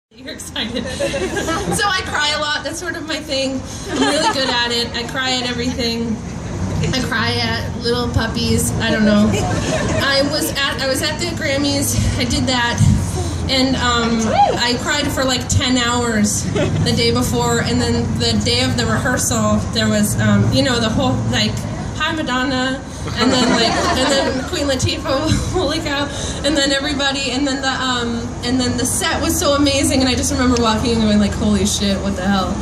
You're excited. So I cry a lot. That's sort of my thing. I'm really good at it. I cry at everything. I cry at little puppies. I don't know. I was at the Grammys. I did that, and I cried for like 10 hours the day before, and then the day of the rehearsal, there was the whole like, hi Madonna, and then Queen Latifah, holy cow, and then everybody, and then the set was so amazing, and I just remember walking and going like, holy shit, what the hell?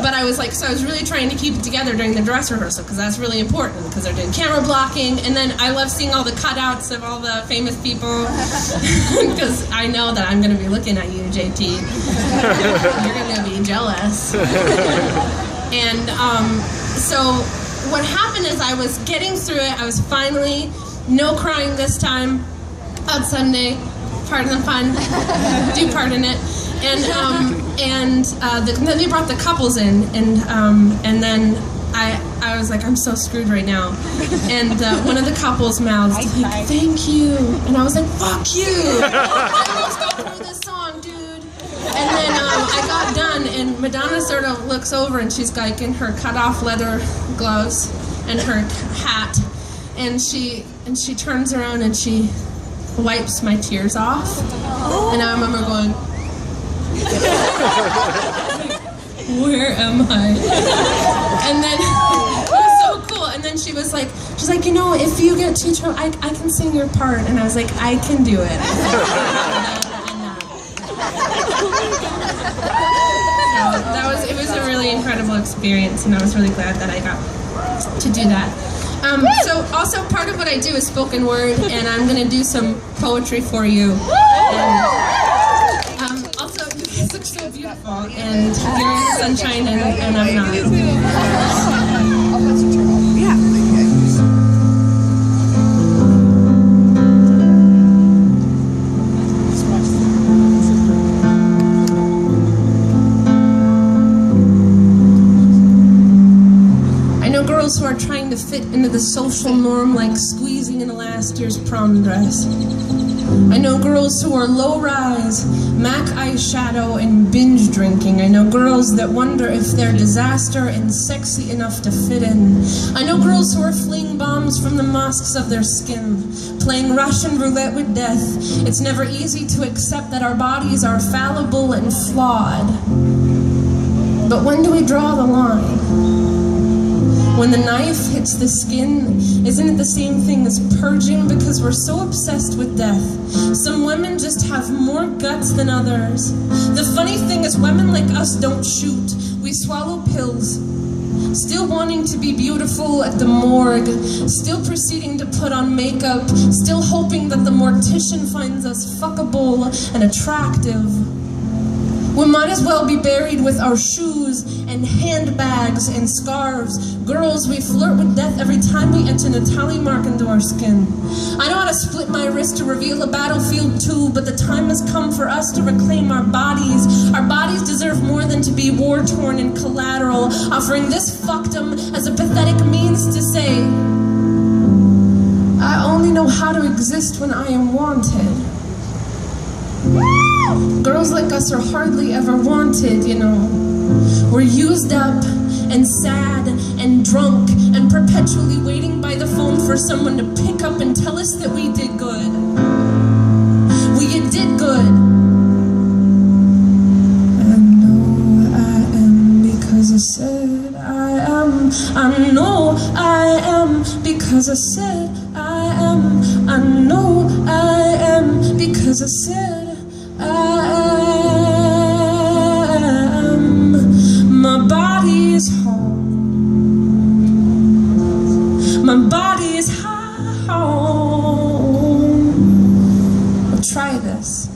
But I was really trying to keep it together during the dress rehearsal, because that's really important, because they're doing camera blocking, and then I love seeing all the cutouts of all the famous people, because I know that I'm going to be looking at you, JT. You're going to be jealous. And so what happened is I was getting through it. I was finally, no crying this time, on Sunday, pardon the pun, do pardon it. And then they brought the couples in, and then I was like, I'm so screwed right now. And one of the couples mouthed, like, thank you. And I was like, fuck you. I almost got through this song, dude. And then I got done, and Madonna sort of looks over, and she's like in her cut-off leather gloves and her hat, and she turns around and she wipes my tears off, and I remember going, where am I? And then it was so cool. And then she's like, if you get too drunk, I can sing your part. And I was like, I can do it. So it was a really incredible experience, and I was really glad that I got to do that. So also part of what I do is spoken word, and I'm going to do some poetry for you. And, also, you guys look so beautiful, and you're in the sunshine, and I'm not. Who are trying to fit into the social norm like squeezing into last year's prom dress. I know girls who are low-rise, MAC eyeshadow, and binge drinking. I know girls that wonder if they're disaster and sexy enough to fit in. I know girls who are fleeing bombs from the mosques of their skin, playing Russian roulette with death. It's never easy to accept that our bodies are fallible and flawed. But when do we draw the line? When the knife hits the skin, isn't it the same thing as purging, because we're so obsessed with death? Some women just have more guts than others. The funny thing is, women like us don't shoot. We swallow pills. Still wanting to be beautiful at the morgue. Still proceeding to put on makeup. Still hoping that the mortician finds us fuckable and attractive. We might as well be buried with our shoes and handbags and scarves. Girls, we flirt with death every time we enter a tally mark into our skin. I know how to split my wrist to reveal a battlefield too, but the time has come for us to reclaim our bodies. Our bodies deserve more than to be war-torn and collateral, offering this fuckdom as a pathetic means to say, I only know how to exist when I am wanted. Girls like us are hardly ever wanted, you know. We're used up and sad and drunk and perpetually waiting by the phone for someone to pick up and tell us that we did good. We did good. I know I am because I said I am. I know I am because I said I am. I know I am because I said I am. My body is home. My body is home. Well, try this.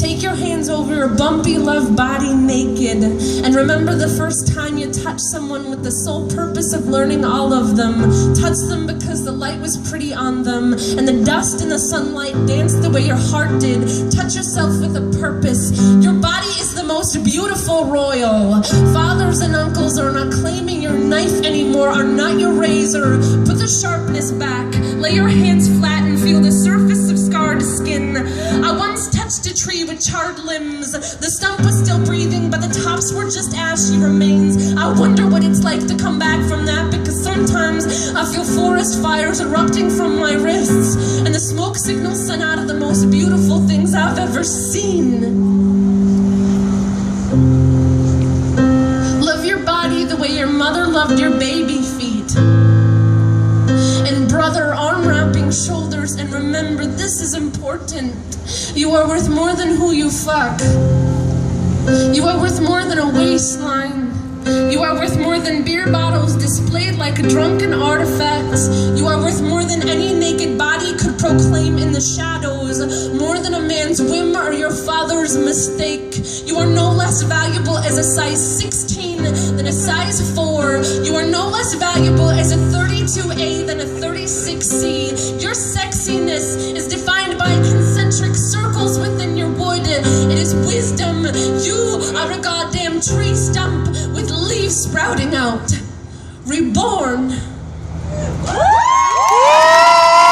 Take your hands over your bumpy love body naked, and remember the first time you touched someone with the sole purpose of learning all of them. Touch them because the light was pretty on them, and the dust and the sunlight danced the way your heart did. Touch yourself with a purpose. Your body is the most beautiful royal. Fathers and uncles are not claiming your knife anymore, are not your razor. Put the sharpness back. Lay your hands flat and feel the surface of scarred skin. I once touched a tree with charred limbs. The stump was still breathing, but the tops were just ashy remains. I wonder what it's like to come back from that, because sometimes I feel forest fires erupting from my wrists, and the smoke signals sent out of the most beautiful things I've ever seen. Love your body the way your mother loved your baby feet. And brother, arm wrapping shoulders, and remember, this is important. You are worth more than who you fuck. You are worth more than a waistline. You are worth more than beer bottles displayed like drunken artifacts. You are worth more than any naked body could proclaim in the shadows. More than a man's whim or your father's mistake. You are no less valuable as a size 16 than a size 4. You are no less valuable as a 32A than a 36C. Your sexiness is defined by concentric circles within your wood. It is wisdom. You are a goddamn tree stump with leaves sprouting out. Reborn.